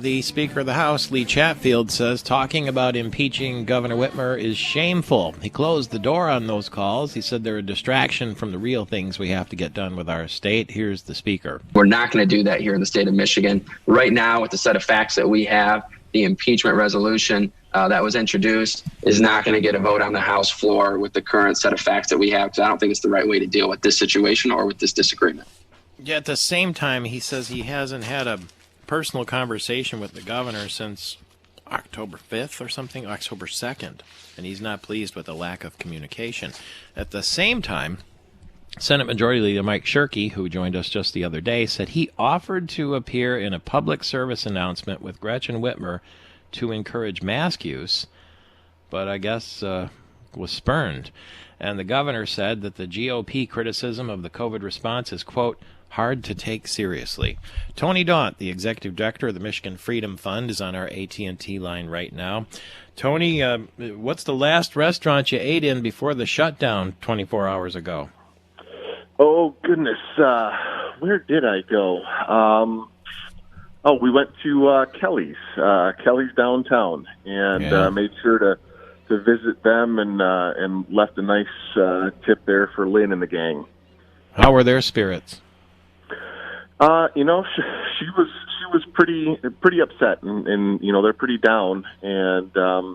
The Speaker of the House, Lee Chatfield, says talking about impeaching Governor Whitmer is shameful. He closed the door on those calls. He said they're a distraction from the real things we have to get done with our state. Here's the Speaker. We're not going to do that here in the state of Michigan. Right now, with the set of facts that we have, the impeachment resolution that was introduced is not going to get a vote on the House floor with the current set of facts that we have, because I don't think it's the right way to deal with this situation or with this disagreement. Yeah, at the same time, he says he hasn't had a personal conversation with the governor since October 5th or something, October 2nd, and he's not pleased with the lack of communication. At the same time, Senate Majority Leader Mike Shirkey, who joined us just the other day, said he offered to appear in a public service announcement with Gretchen Whitmer to encourage mask use, but I guess was spurned. And the governor said that the GOP criticism of the COVID response is, quote, hard to take seriously. Tony Daunt, the executive director of the Michigan Freedom Fund, is on our AT&T line right now. Tony, what's the last restaurant you ate in before the shutdown 24 hours ago? Oh, goodness. Where did I go? We went to Kelly's downtown, and made sure to visit them and left a nice tip there for Lynn and the gang. How were their spirits? She was pretty upset, and they're pretty down, and I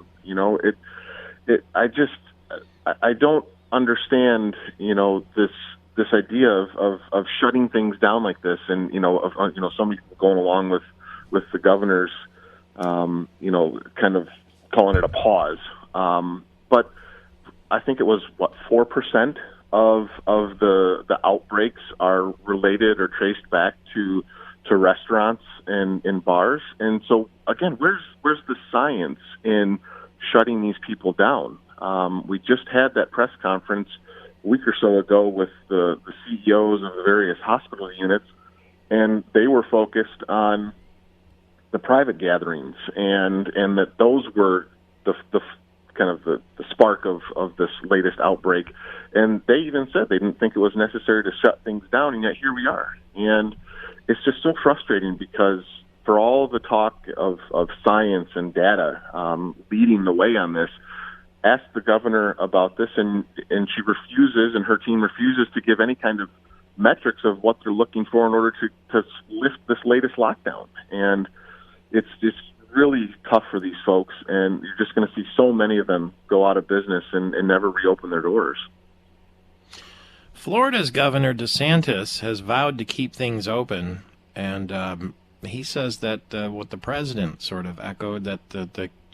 don't understand this idea of shutting things down like this, and somebody going along with the governor's kind of calling it a pause, but I think it was 4% of the outbreaks are related or traced back to restaurants and bars. And so again, where's the science in shutting these people down? We just had that press conference a week or so ago with the CEOs of the various hospital units, and they were focused on the private gatherings and that those were the kind of the spark of this latest outbreak. And they even said they didn't think it was necessary to shut things down, and yet here we are. And it's just so frustrating because for all the talk of science and data leading the way on this, ask the governor about this, and she refuses, and her team refuses to give any kind of metrics of what they're looking for in order to lift this latest lockdown. And it's really tough for these folks, and you're just going to see so many of them go out of business and never reopen their doors. Florida's Governor DeSantis has vowed to keep things open, and he says that what the president sort of echoed, that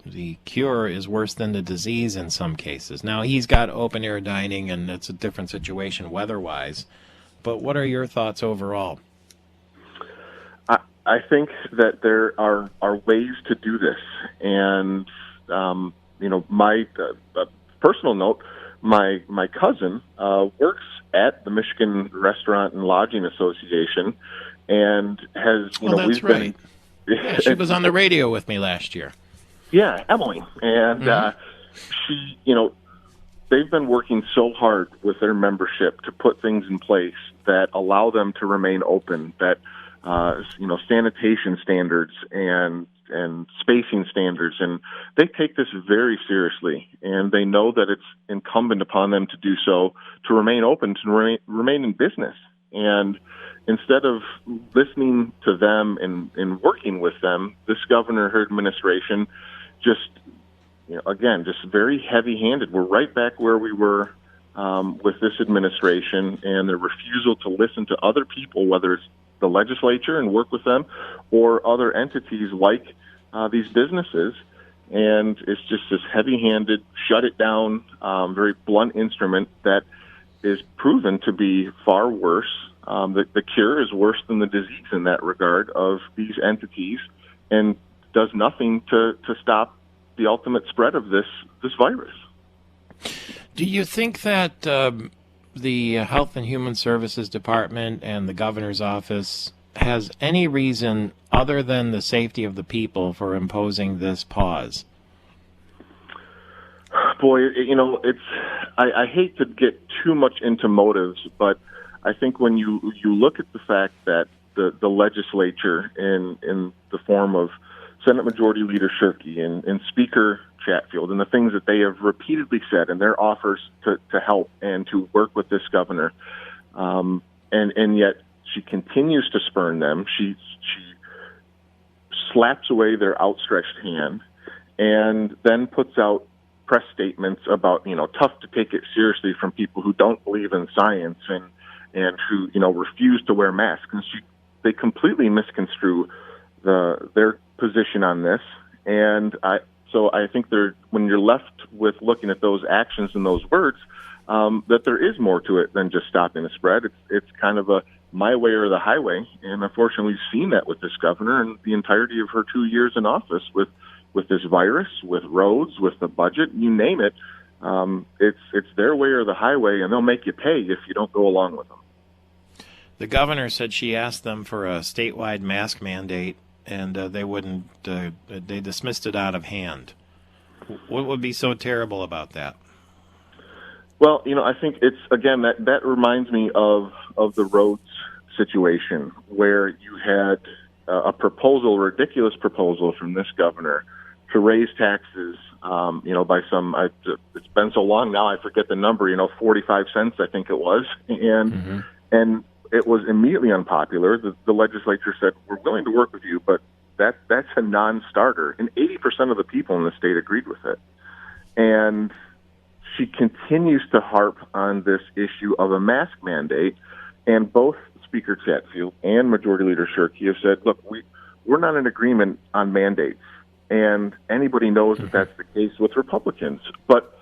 the cure is worse than the disease in some cases. Now, he's got open-air dining, and it's a different situation weather-wise, but what are your thoughts overall? I think that there are ways to do this, and my personal note, my cousin works at the Michigan Restaurant and Lodging Association, and has that's right. Yeah, she was on the radio with me last year. Yeah, Emily, and she, they've been working so hard with their membership to put things in place that allow them to remain open, that sanitation standards and spacing standards, and they take this very seriously, and they know that it's incumbent upon them to do so, to remain open, to remain in business. And instead of listening to them and working with them, this governor, her administration, just very heavy-handed. We're right back where we were with this administration, and the refusal to listen to other people, whether it's the legislature and work with them, or other entities like these businesses. And it's just this heavy-handed, shut it down, very blunt instrument that is proven to be far worse. The cure is worse than the disease in that regard of these entities, and does nothing to stop the ultimate spread of this virus. Do you think that the Health and Human Services Department and the governor's office has any reason other than the safety of the people for imposing this pause? Boy, I hate to get too much into motives, but I think when you look at the fact that the legislature in the form of Senate Majority Leader Shirkey and Speaker Chatfield and the things that they have repeatedly said and their offers to help and to work with this governor. And yet she continues to spurn them. She slaps away their outstretched hand and then puts out press statements about, tough to take it seriously from people who don't believe in science and who, refuse to wear masks. And they completely misconstrue their position on this. And so I think when you're left with looking at those actions and those words, that there is more to it than just stopping the spread. It's kind of a my way or the highway. And unfortunately, we've seen that with this governor and the entirety of her 2 years in office with this virus, with roads, with the budget, you name it. It's their way or the highway, and they'll make you pay if you don't go along with them. The governor said she asked them for a statewide mask mandate, and they wouldn't. They dismissed it out of hand. What would be so terrible about that? Well, I think it's, again, that reminds me of the roads situation where you had a ridiculous proposal from this governor to raise taxes, by some, it's been so long now, I forget the number, 45 cents, I think it was. And it was immediately unpopular. The legislature said, we're willing to work with you, but that's a non-starter. And 80% of the people in the state agreed with it. And she continues to harp on this issue of a mask mandate. And both Speaker Chatfield and Majority Leader Shirkey have said, look, we're not in agreement on mandates. And anybody knows that that's the case with Republicans. But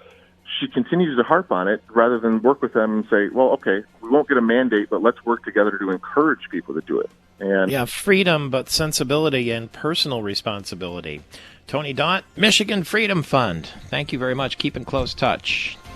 she continues to harp on it rather than work with them and say, well, okay, we won't get a mandate, but let's work together to encourage people to do it. And yeah, freedom, but sensibility and personal responsibility. Tony Daunt, Michigan Freedom Fund. Thank you very much. Keep in close touch.